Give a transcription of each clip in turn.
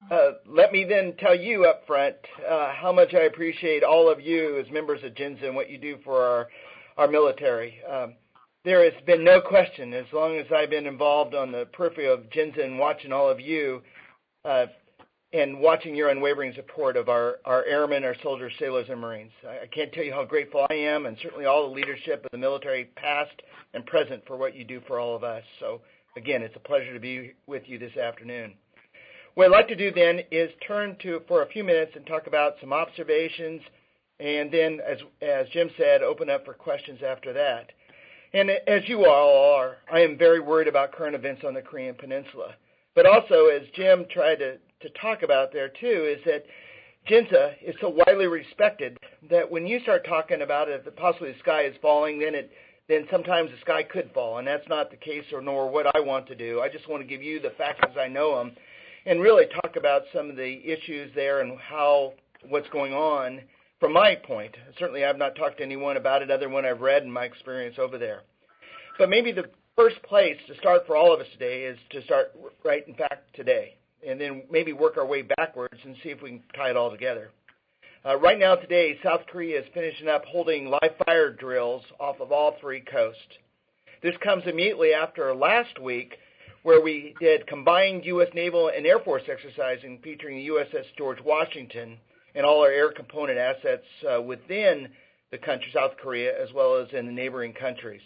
Let me then tell you up front how much I appreciate all of you as members of JINSA and what you do for our military. There has been no question, as long as I've been involved on the periphery of JINSA and watching all of you and watching your unwavering support of our airmen, our soldiers, sailors, and Marines. I can't tell you how grateful I am, and certainly all the leadership of the military, past and present, for what you do for all of us. So, again, it's a pleasure to be with you this afternoon. What I'd like to do then is turn to, for a few minutes, and talk about some observations, and then, as Jim said, open up for questions after that. And as you all are, I am very worried about current events on the Korean Peninsula. But also, as Jim tried to talk about there too, is that JINSA is so widely respected that when you start talking about it, if possibly the sky is falling, then sometimes the sky could fall, and that's not the case, or nor what I want to do. I just want to give you the facts as I know them, and really talk about some of the issues there and what's going on from my point. Certainly I've not talked to anyone about it other than what I've read and my experience over there. But maybe the first place to start for all of us today is to start right, in fact, today, and then maybe work our way backwards and see if we can tie it all together. Right now today, South Korea is finishing up holding live fire drills off of all three coasts. This comes immediately after last week, where we did combined U.S. Naval and Air Force exercising featuring the USS George Washington and all our air component assets within the country, South Korea, as well as in the neighboring countries.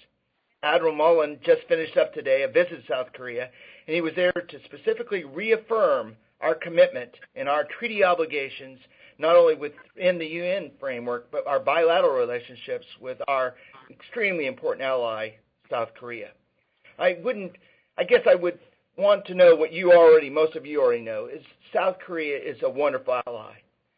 Admiral Mullen just finished up today a visit to South Korea, and he was there to specifically reaffirm our commitment and our treaty obligations, not only within the UN framework, but our bilateral relationships with our extremely important ally, South Korea. I guess I would want to know what most of you already know, is South Korea is a wonderful ally.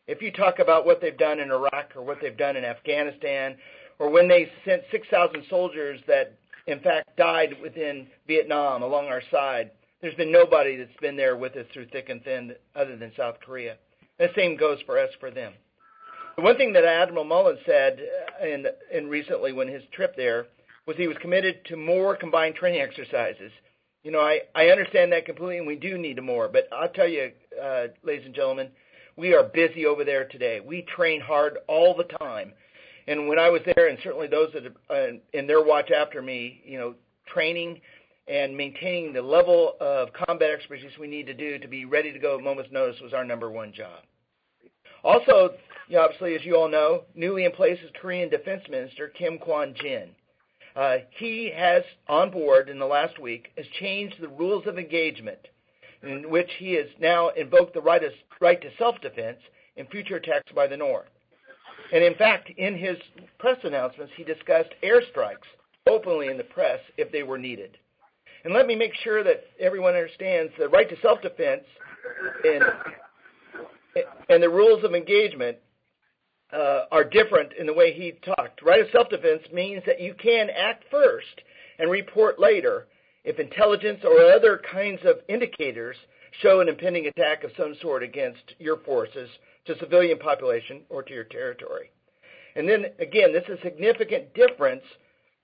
If you talk about what they've done in Iraq or what they've done in Afghanistan, or when they sent 6,000 soldiers that, in fact, died within Vietnam along our side, there's been nobody that's been there with us through thick and thin other than South Korea. The same goes for us, for them. The one thing that Admiral Mullen said in recently when his trip there was he was committed to more combined training exercises. You know, I understand that completely, and we do need more. But I'll tell you, ladies and gentlemen, we are busy over there today. We train hard all the time. And when I was there, and certainly those that in their watch after me, you know, training and maintaining the level of combat expertise we need to do to be ready to go at a moment's notice was our number one job. Also, you know, obviously, as you all know, newly in place is Korean Defense Minister Kim Kwon-jin. He has, on board in the last week, has changed the rules of engagement in which he has now invoked the right to self-defense in future attacks by the North. And in fact, in his press announcements, he discussed airstrikes openly in the press if they were needed. And let me make sure that everyone understands the right to self-defense and the rules of engagement are different in the way he talked. Right of self-defense means that you can act first and report later if intelligence or other kinds of indicators show an impending attack of some sort against your forces, to civilian population, or to your territory. And then, again, this is a significant difference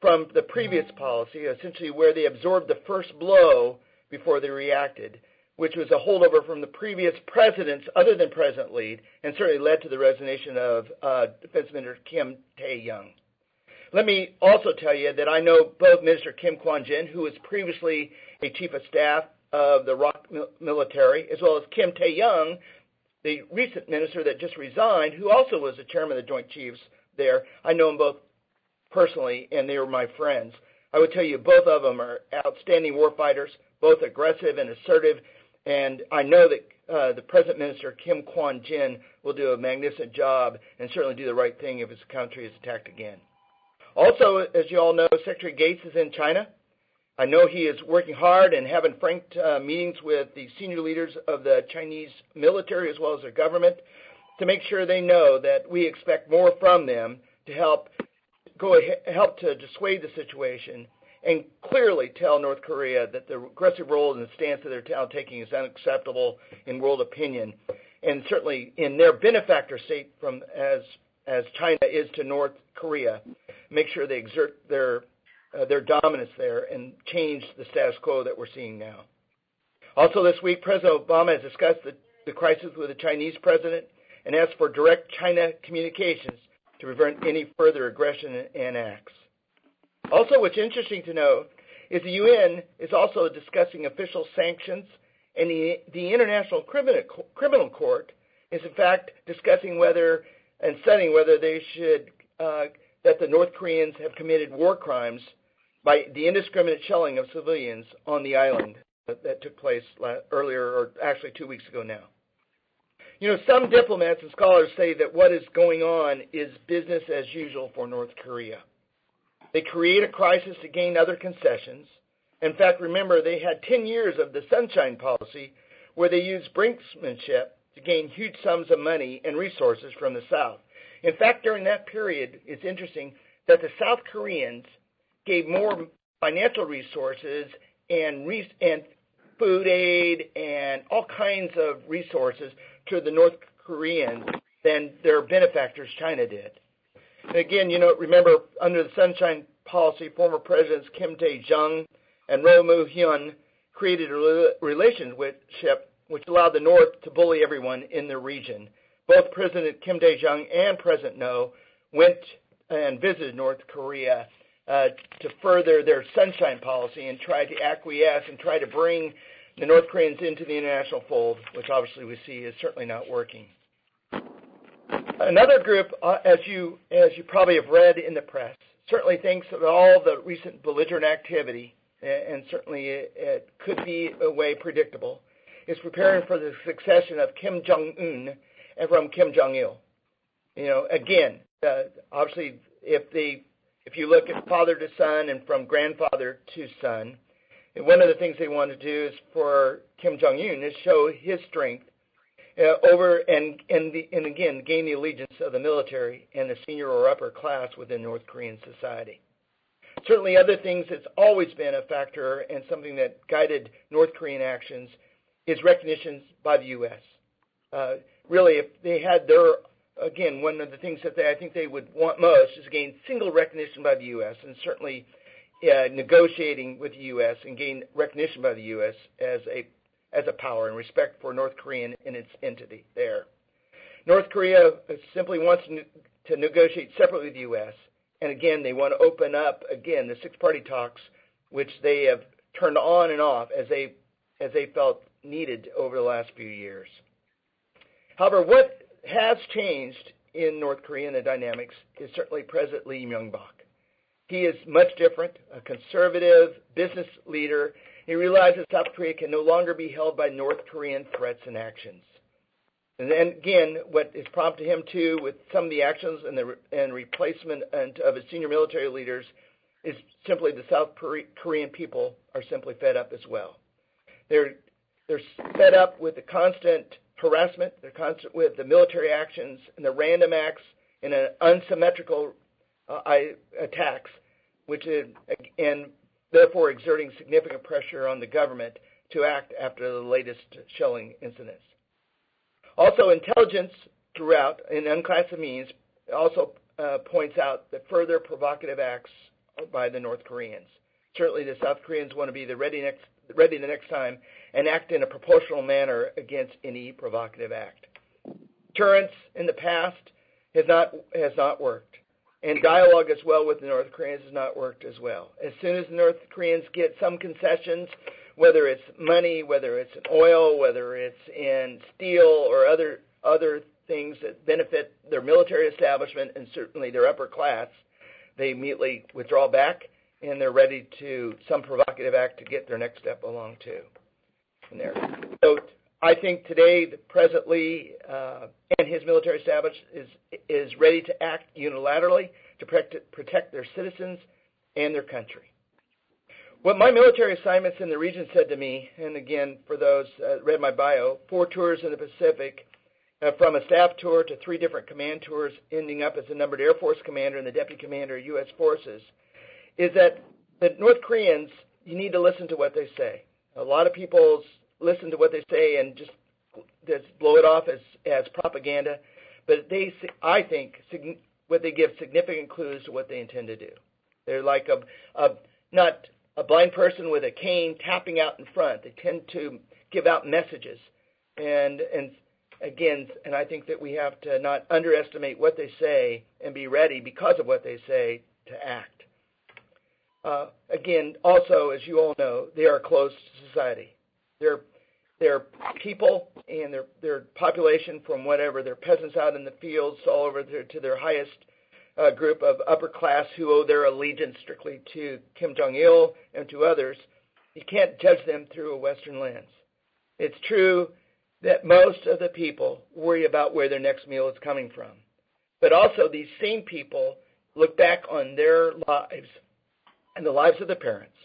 from the previous policy, essentially where they absorbed the first blow before they reacted, which was a holdover from the previous presidents other than President Lee, and certainly led to the resignation of Defense Minister Kim Tae-young. Let me also tell you that I know both Minister Kim Kwon-jin, who was previously a chief of staff of the ROK military, as well as Kim Tae-young, the recent minister that just resigned, who also was the chairman of the Joint Chiefs there. I know them both personally, and they were my friends. I would tell you both of them are outstanding warfighters, both aggressive and assertive, and I know that the present minister, Kim Kwon-jin, will do a magnificent job and certainly do the right thing if his country is attacked again. Also, as you all know, Secretary Gates is in China. I know he is working hard and having frank meetings with the senior leaders of the Chinese military as well as their government to make sure they know that we expect more from them to help to dissuade the situation and clearly tell North Korea that the aggressive role and the stance that they're taking is unacceptable in world opinion, and certainly in their benefactor state from as China is to North Korea, make sure they exert their dominance there and change the status quo that we're seeing now. Also this week, President Obama has discussed the crisis with the Chinese president and asked for direct China communications to prevent any further aggression and acts. Also, what's interesting to know is the UN is also discussing official sanctions, and the International Criminal Court is in fact discussing whether and studying whether they should that the North Koreans have committed war crimes by the indiscriminate shelling of civilians on the island that took place earlier, or actually 2 weeks ago now. You know, some diplomats and scholars say that what is going on is business as usual for North Korea. They create a crisis to gain other concessions. In fact, remember, they had 10 years of the Sunshine Policy where they used brinksmanship to gain huge sums of money and resources from the South. In fact, during that period, it's interesting that the South Koreans gave more financial resources and food aid and all kinds of resources to the North Koreans than their benefactors, China, did. And again, you know, remember, under the Sunshine Policy, former Presidents Kim Dae-jung and Roh Moo-hyun created a relationship which allowed the North to bully everyone in the region. Both President Kim Dae-jung and President Noh went and visited North Korea to further their Sunshine Policy and tried to acquiesce and try to bring the North Koreans into the international fold, which obviously we see is certainly not working. Another group, as you probably have read in the press, certainly thinks of all the recent belligerent activity, and certainly it could be a way predictable, is preparing for the succession of Kim Jong-un and from Kim Jong-il. You know, again, obviously, if you look at father to son and from grandfather to son, and one of the things they want to do is for Kim Jong-un is show his strength and again gain the allegiance of the military and the senior or upper class within North Korean society. Certainly, other things that's always been a factor and something that guided North Korean actions is recognition by the U.S. Really, if they had again, one of the things that I think they would want most is gain single recognition by the U.S. and certainly negotiating with the U.S. and gain recognition by the U.S. as a power and respect for North Korea and its entity there. North Korea simply wants to negotiate separately with the U.S. And again, they want to open up again the six-party talks, which they have turned on and off as they felt needed over the last few years. However, what has changed in North Korea and the dynamics is certainly President Lee Myung-bak. He is much different, a conservative business leader. He realizes South Korea can no longer be held by North Korean threats and actions. And then again, what has prompted him too, with some of the actions and replacement of his senior military leaders, is simply the South Korean people are simply fed up as well. They're fed up with the constant harassment, they're constant with the military actions and the random acts and unsymmetrical attacks, and therefore exerting significant pressure on the government to act after the latest shelling incidents. Also, intelligence throughout in unclassified means also points out that further provocative acts by the North Koreans. Certainly, the South Koreans want to be ready the next time and act in a proportional manner against any provocative act. Deterrence in the past has not worked, and dialogue as well with the North Koreans has not worked as well. As soon as the North Koreans get some concessions, whether it's money, whether it's in oil, whether it's in steel or other things that benefit their military establishment and certainly their upper class, they immediately withdraw back and they're ready to some provocative act to get their next step along too. There. So I think today President Lee and his military establishment is ready to act unilaterally to protect their citizens and their country. What my military assignments in the region said to me, and again, for those read my bio, 4 tours in the Pacific, from a staff tour to 3 different command tours, ending up as the numbered Air Force commander and the Deputy Commander of U.S. forces, is that the North Koreans, you need to listen to what they say. A lot of people listen to what they say and just blow it off as propaganda, but I think what they give significant clues to what they intend to do. They're like not a blind person with a cane tapping out in front. They tend to give out messages, And again, and I think that we have to not underestimate what they say and be ready because of what they say to act. Again, also, as you all know, they are a closed society. They're people and their population from whatever, they're peasants out in the fields all over to their highest group of upper class who owe their allegiance strictly to Kim Jong-il and to others. You can't judge them through a Western lens. It's true that most of the people worry about where their next meal is coming from. But also these same people look back on their lives and the lives of their parents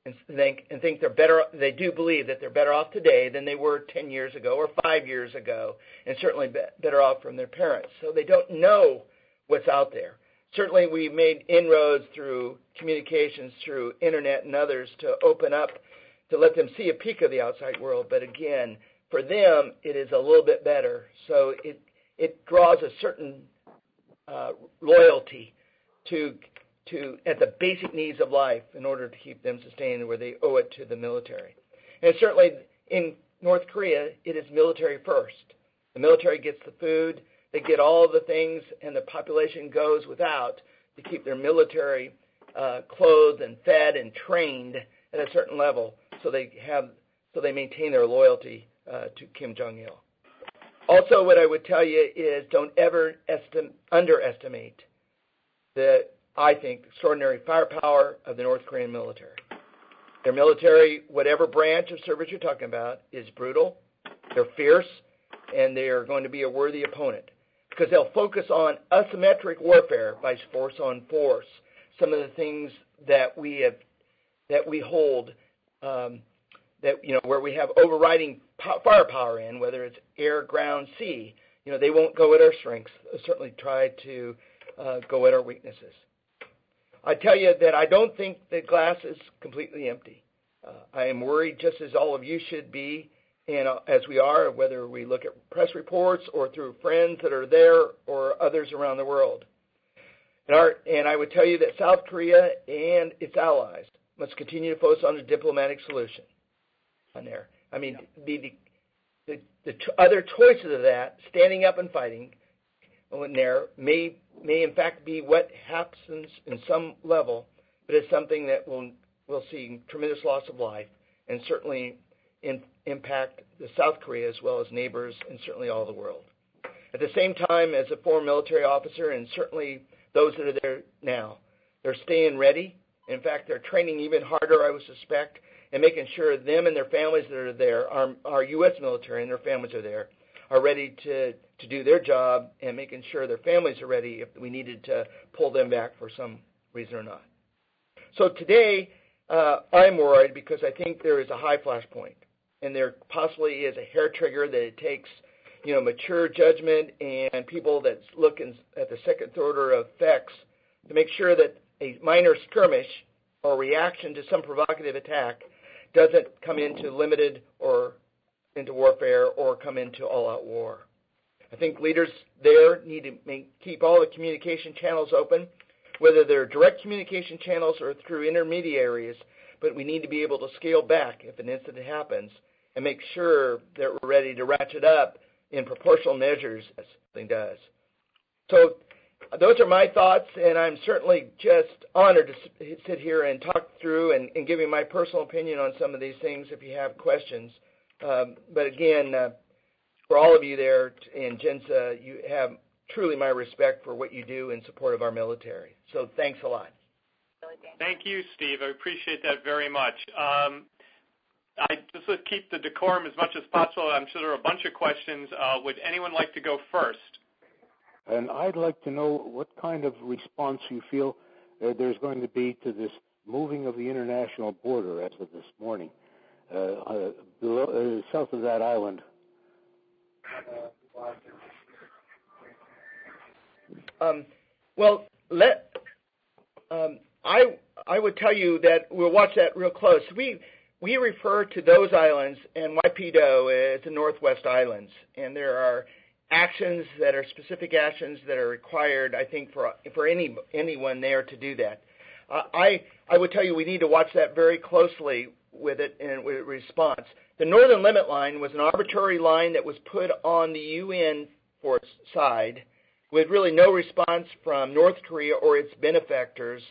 and think they're better. They do believe that they're better off today than they were 10 years ago or 5 years ago, and certainly better off from their parents. So they don't know what's out there. Certainly we made inroads through communications, through internet and others to open up, to let them see a peek of the outside world. But again, for them, it is a little bit better. So it draws a certain loyalty to at the basic needs of life in order to keep them sustained, where they owe it to the military. And certainly in North Korea, it is military first. The military gets the food, they get all the things, and the population goes without to keep their military clothed and fed and trained at a certain level, so they maintain their loyalty to Kim Jong-il. Also, what I would tell you is don't ever underestimate the, I think, extraordinary firepower of the North Korean military. Their military, whatever branch of service you're talking about, is brutal, they're fierce, and they are going to be a worthy opponent because they'll focus on asymmetric warfare by force on force. Some of the things that we hold, where we have overriding firepower in, whether it's air, ground, sea, they won't go at our strengths. They'll certainly try to go at our weaknesses. I tell you that I don't think the glass is completely empty. I am worried, just as all of you should be, and as we are, whether we look at press reports or through friends that are there or others around the world. And I would tell you that South Korea and its allies must continue to focus on a diplomatic solution on there. I mean, the other choices of that, standing up and fighting on there, may in fact be what happens in some level, but it's something that will see tremendous loss of life and certainly impact the South Korea as well as neighbors and certainly all the world. At the same time, as a former military officer and certainly those that are there now, they're staying ready. In fact, they're training even harder, I would suspect, and making sure them and their families that are there, our U.S. military and their families are there, are ready to do their job and making sure their families are ready if we needed to pull them back for some reason or not. So today, I'm worried because I think there is a high flash point, and there possibly is a hair trigger that it takes, mature judgment and people that look at the second, third order effects to make sure that a minor skirmish or reaction to some provocative attack doesn't come into limited or into warfare or come into all-out war. I think leaders there need to keep all the communication channels open, whether they're direct communication channels or through intermediaries, but we need to be able to scale back if an incident happens and make sure that we're ready to ratchet up in proportional measures as something does. So those are my thoughts, and I'm certainly just honored to sit here and talk through and give you my personal opinion on some of these things if you have questions. But again, for all of you there in JINSA, you have truly my respect for what you do in support of our military. So thanks a lot. Thank you, Steve. I appreciate that very much. Let's keep the decorum as much as possible. I'm sure there are a bunch of questions. Would anyone like to go first? And I'd like to know what kind of response you feel there's going to be to this moving of the international border as of this morning, south of that island. I would tell you that we'll watch that real close. We refer to those islands and Waipido as the Northwest Islands, and there are actions that are specific actions that are required, I think, for anyone there to do that. I would tell you we need to watch that very closely with it and with response. The northern limit line was an arbitrary line that was put on the UN force side with really no response from North Korea or its benefactors,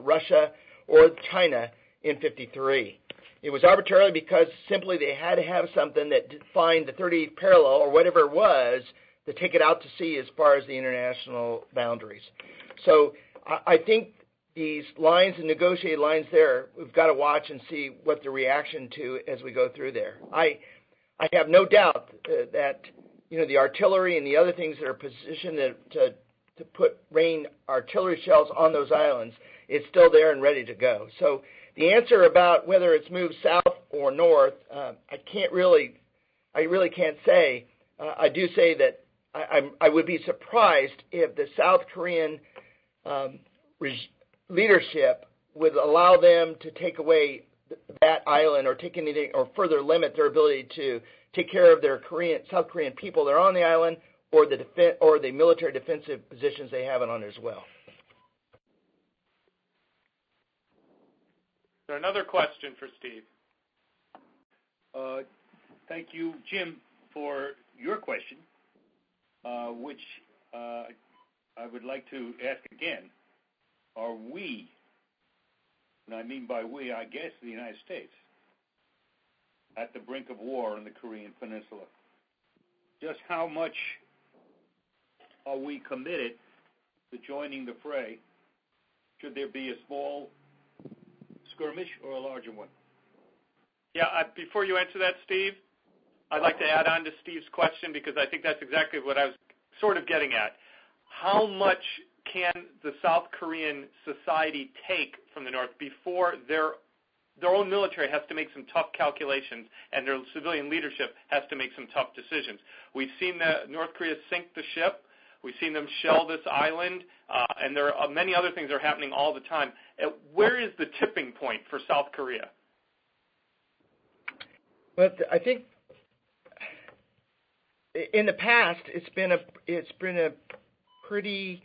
Russia or China, in 53. It was arbitrarily because simply they had to have something that defined the 30th parallel or whatever it was to take it out to sea as far as the international boundaries. So I think these lines and negotiated lines there, we've got to watch and see what the reaction to as we go through there. I have no doubt that the artillery and the other things that are positioned to rain artillery shells on those islands is still there and ready to go. So the answer about whether it's moved south or north, I really can't say. I do say that I would be surprised if the South Korean leadership would allow them to take away that island or take anything or further limit their ability to take care of their South Korean people that are on the island or the military defensive positions they have it on as well. Is there another question for Steve? Thank you, Jim, for your question, which I would like to ask again. Are we, and I mean by we, I guess the United States, at the brink of war in the Korean Peninsula? Just how much are we committed to joining the fray? Should there be a small skirmish or a larger one? Yeah, before you answer that, Steve, I'd like to add on to Steve's question because I think that's exactly what I was sort of getting at. How much can the South Korean society take from the North before their own military has to make some tough calculations and their civilian leadership has to make some tough decisions? We've seen North Korea sink the ship. We've seen them shell this island, and there are many other things that are happening all the time. Where is the tipping point for South Korea? Well, I think in the past it's been a pretty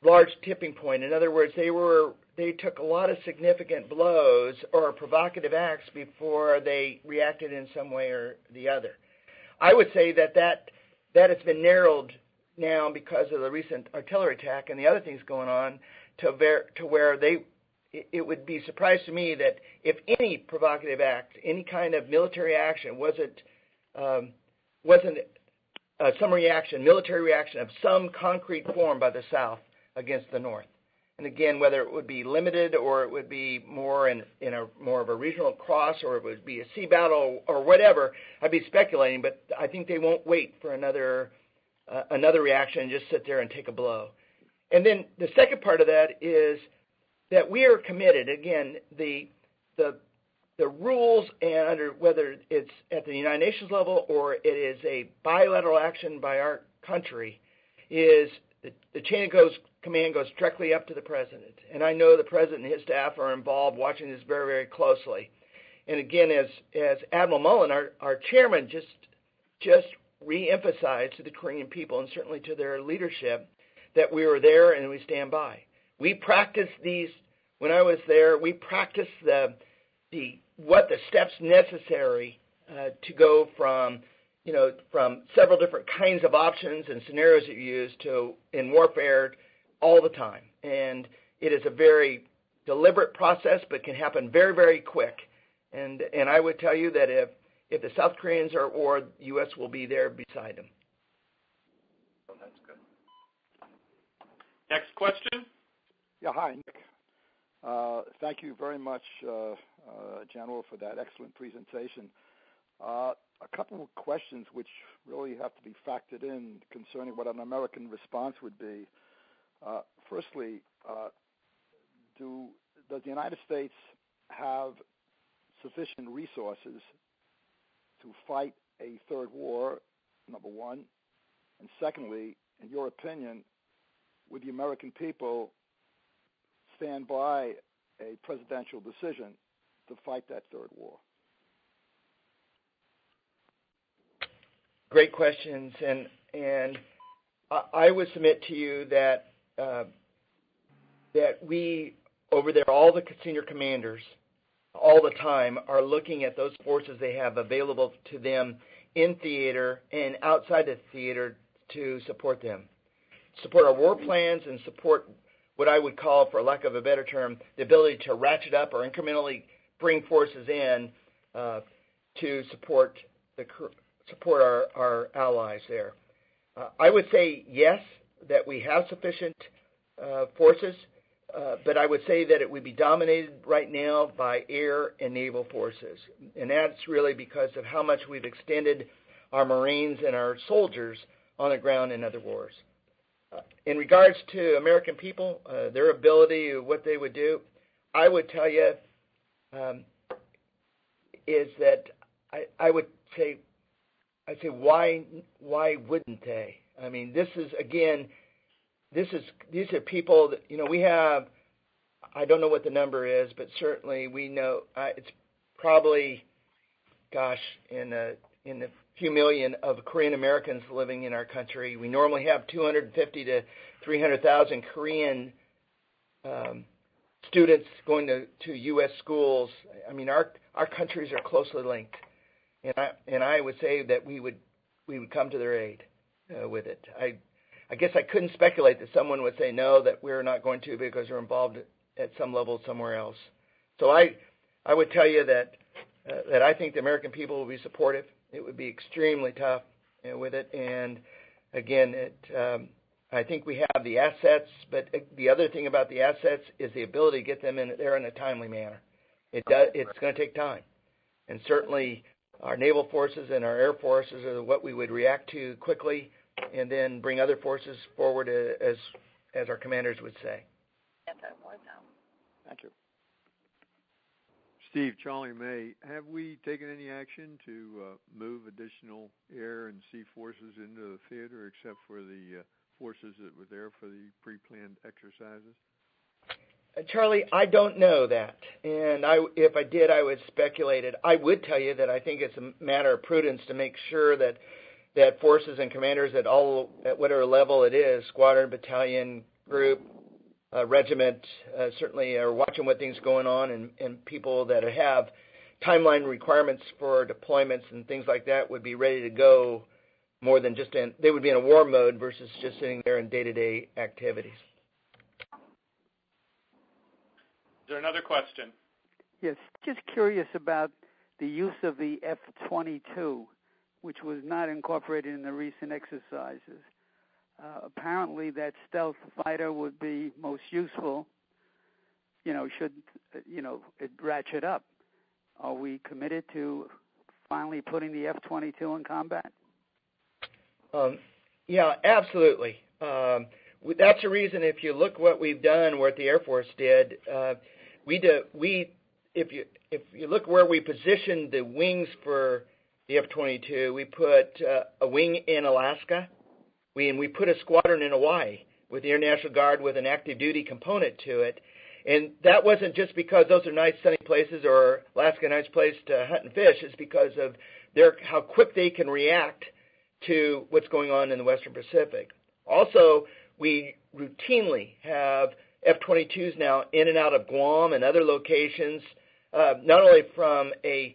large tipping point. In other words, they took a lot of significant blows or provocative acts before they reacted in some way or the other. I would say that has been narrowed now because of the recent artillery attack and the other things going on to where it would be a surprise to me that if any provocative act, any kind of military action wasn't some military reaction of some concrete form by the South against the North. And again, whether it would be limited or it would be more in a more of a regional cross or it would be a sea battle or whatever, I'd be speculating, but I think they won't wait for another reaction and just sit there and take a blow. And then the second part of that is that we are committed. Again, the rules and under whether it's at the United Nations level or it is a bilateral action by our country is the chain of command goes directly up to the president. And I know the president and his staff are involved watching this very, very closely. And again, as Admiral Mullen, our chairman, just re-emphasized to the Korean people and certainly to their leadership that we were there and we stand by. We practiced these, when I was there, we practiced what the steps necessary to go from several different kinds of options and scenarios that you use in warfare all the time. And it is a very deliberate process, but can happen very, very quick. And I would tell you that if the South Koreans are at war, the U.S. will be there beside them. Oh, that's good. Next question. Yeah, hi, Nick. Thank you very much, General, for that excellent presentation. A couple of questions which really have to be factored in concerning what an American response would be. Firstly, does the United States have sufficient resources to fight a third war, number one? And secondly, in your opinion, would the American people stand by a presidential decision to fight that third war? Great questions, and I would submit to you that we over there, all the senior commanders, all the time are looking at those forces they have available to them in theater and outside the theater to support them, support our war plans, and support what I would call, for lack of a better term, the ability to ratchet up or incrementally bring forces in to support our allies there. I would say yes, that we have sufficient forces, but I would say that it would be dominated right now by air and naval forces. And that's really because of how much we've extended our Marines and our soldiers on the ground in other wars. In regards to American people, their ability, what they would do, I would tell you is that I would say, why wouldn't they? I mean, these are people that, we have, I don't know what the number is, but certainly we know it's probably, in the few million of Korean Americans living in our country. We normally have 250 to 300,000 Korean students going to U.S. schools. I mean, our countries are closely linked, and I would say that we would come to their aid with it. I guess I couldn't speculate that someone would say no, that we're not going to because we're involved at some level somewhere else. So I would tell you that I think the American people will be supportive. It would be extremely tough with it, and again, I think we have the assets, but the other thing about the assets is the ability to get them in there in a timely manner. It's going to take time, and certainly our naval forces and our air forces are what we would react to quickly, and then bring other forces forward as our commanders would say. Thank you. Steve, Charlie May, have we taken any action to move additional air and sea forces into the theater except for the forces that were there for the pre-planned exercises? Charlie, I don't know that, and if I did, I would speculate it. I would tell you that I think it's a matter of prudence to make sure that forces and commanders at whatever level it is, squadron, battalion, group, regiment, certainly are watching what things going on, and people that have timeline requirements for deployments and things like that would be ready to go more than they would be in a war mode versus just sitting there in day-to-day activities. Is there another question? Yes, just curious about the use of the F-22, which was not incorporated in the recent exercises. Apparently that stealth fighter would be most useful, should, it ratchet up. Are we committed to finally putting the F-22 in combat? Yeah, absolutely. That's the reason, if you look what we've done, what the Air Force did, if you look where we positioned the wings for the F-22, we put a wing in Alaska, we put a squadron in Hawaii with the Air National Guard with an active duty component to it. And that wasn't just because those are nice sunny places or Alaska a nice place to hunt and fish. It's because of how quick they can react to what's going on in the Western Pacific. Also, we routinely have F-22s now in and out of Guam and other locations, not only from a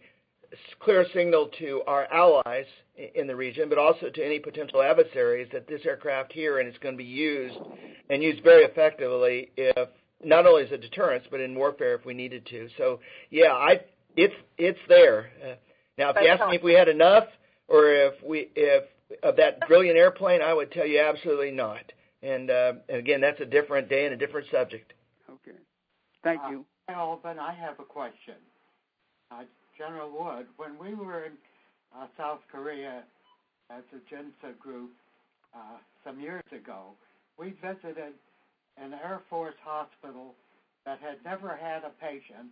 clear signal to our allies in the region, but also to any potential adversaries that this aircraft here and it's going to be used and used very effectively, if not only as a deterrence but in warfare if we needed to. So yeah, it's there. Now, if you ask me if we had enough or if of that brilliant airplane, I would tell you absolutely not. And again, that's a different day and a different subject. Okay, thank you. Alban, I have a question. General Wood, when we were in South Korea as a JINSA group some years ago, we visited an Air Force hospital that had never had a patient,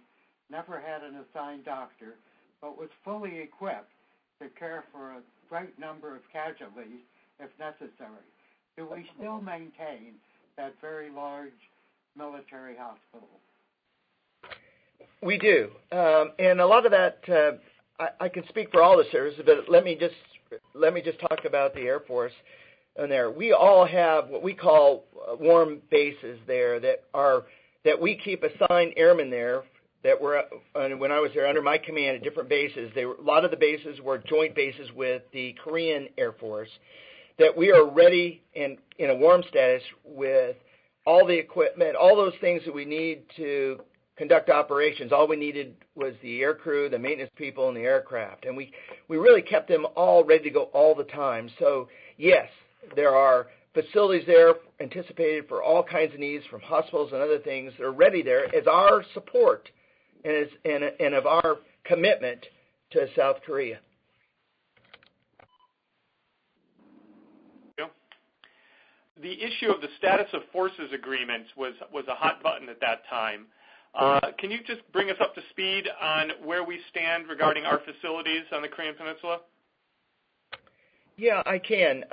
never had an assigned doctor, but was fully equipped to care for a great number of casualties if necessary. Do we still maintain that very large military hospital? We do, and a lot of that I can speak for all the services, but let me just talk about the Air Force. And there, we all have what we call warm bases there that we keep assigned airmen there that were, when I was there under my command at different bases, a lot of the bases were joint bases with the Korean Air Force, that we are ready and in a warm status with all the equipment, all those things that we need to conduct operations. All we needed was the air crew, the maintenance people, and the aircraft. And we really kept them all ready to go all the time. So, yes, there are facilities there anticipated for all kinds of needs from hospitals and other things that are ready there as our support and of our commitment to South Korea. The issue of the status of forces agreements was a hot button at that time. Can you just bring us up to speed on where we stand regarding our facilities on the Korean Peninsula? Yeah, I can.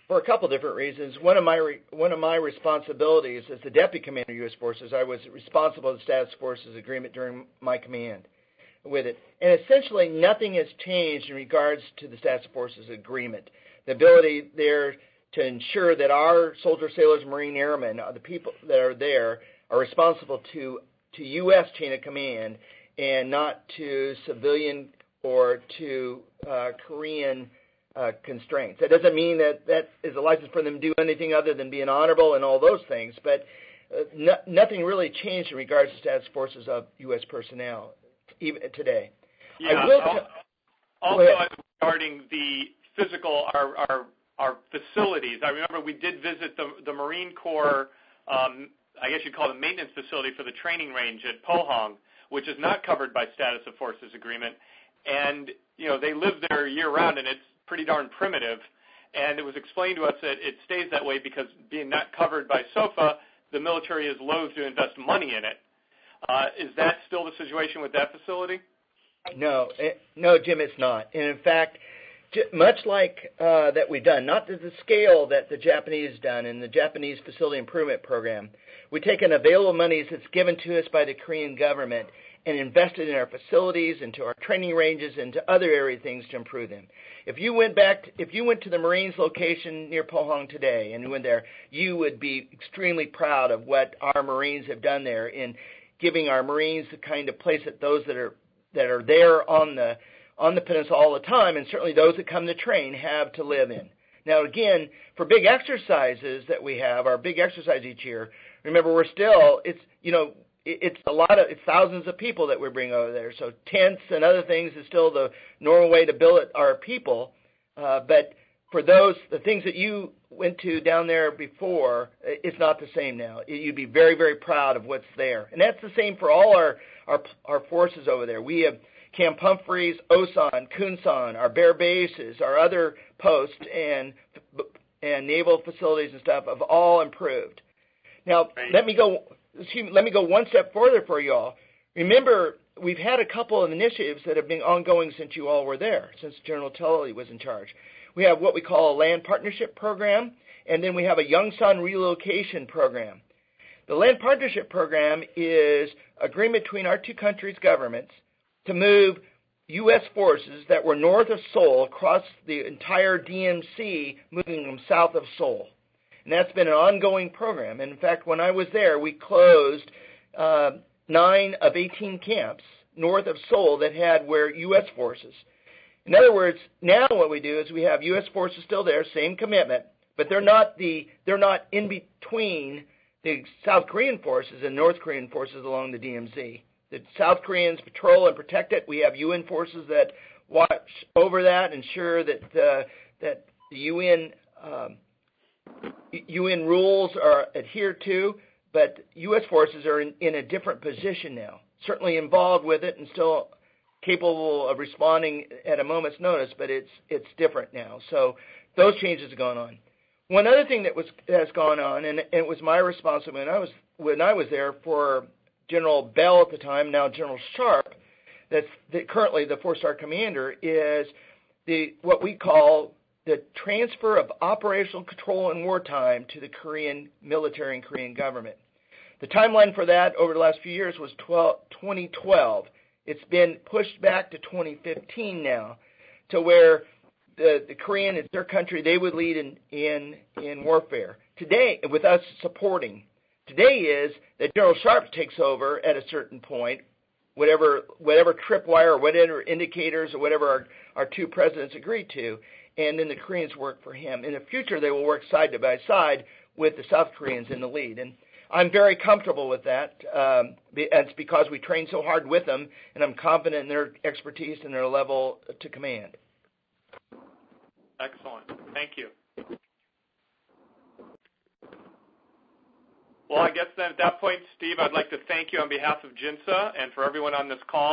For a couple different reasons. One of my responsibilities as the Deputy Commander of U.S. Forces, I was responsible for the status forces agreement during my command with it. And essentially nothing has changed in regards to the status forces agreement. The ability there to ensure that our soldiers, sailors, Marine airmen, the people that are there, are responsible to U.S. chain of command and not to civilian or to Korean constraints. That doesn't mean that is a license for them to do anything other than being honorable and all those things, but nothing really changed in regards to status forces of U.S. personnel even today. Yeah. Also, regarding the physical, our facilities, I remember we did visit the Marine Corps, I guess you'd call it a maintenance facility for the training range at Pohang, which is not covered by status of forces agreement. And, they live there year-round, and it's pretty darn primitive. And it was explained to us that it stays that way because being not covered by SOFA, the military is loath to invest money in it. Is that still the situation with that facility? No, Jim, it's not. And in fact, much like that we've done, not to the scale that the Japanese done in the Japanese Facility Improvement Program, we've taken available monies that's given to us by the Korean government and invested in our facilities, into our training ranges, and to other area things to improve them. If you went to the Marines location near Pohang today and you went there, you would be extremely proud of what our Marines have done there in giving our Marines the kind of place that those that are there on the peninsula all the time, and certainly those that come to train, have to live in. Now, again, for big exercises that we have, our big exercise each year, remember it's thousands of people that we bring over there. So tents and other things is still the normal way to bill our people. But for the things that you went to down there before, it's not the same now. You'd be very, very proud of what's there. And that's the same for all our forces over there. We have Camp Humphreys, Osan, Kunsan, our Bear bases, our other posts, and naval facilities and stuff have all improved. Now, let me go one step further for you all. Remember, we've had a couple of initiatives that have been ongoing since you all were there, since General Tully was in charge. We have what we call a land partnership program, and then we have a Yongsan relocation program. The land partnership program is agreement between our two countries' governments to move U.S. forces that were north of Seoul across the entire DMZ, moving them south of Seoul. And that's been an ongoing program. And in fact, when I was there, we closed 9 of 18 camps north of Seoul that had U.S. forces. In other words, now what we do is we have U.S. forces still there, same commitment, but they're not in between the South Korean forces and North Korean forces along the DMZ. The South Koreans patrol and protect it. We have UN forces that watch over that, ensure that the UN rules are adhered to, but U.S. forces are in a different position now, certainly involved with it and still capable of responding at a moment's notice, but it's different now. So those changes have gone on. One other thing that has gone on, and it was my responsibility when I was there for General Bell at the time, now General Sharp, that's currently the 4-star commander, is what we call the transfer of operational control in wartime to the Korean military and Korean government. The timeline for that over the last few years was 2012. It's been pushed back to 2015 now, to where the Korean, it's their country, they would lead in warfare. Today, with us supporting, today is that General Sharp takes over at a certain point, whatever tripwire or whatever indicators or whatever our two presidents agreed to, and then the Koreans work for him. In the future, they will work side by side with the South Koreans in the lead. And I'm very comfortable with that. It's because we train so hard with them, and I'm confident in their expertise and their level to command. Excellent. Thank you. Well, I guess then at that point, Steve, I'd like to thank you on behalf of JINSA and for everyone on this call.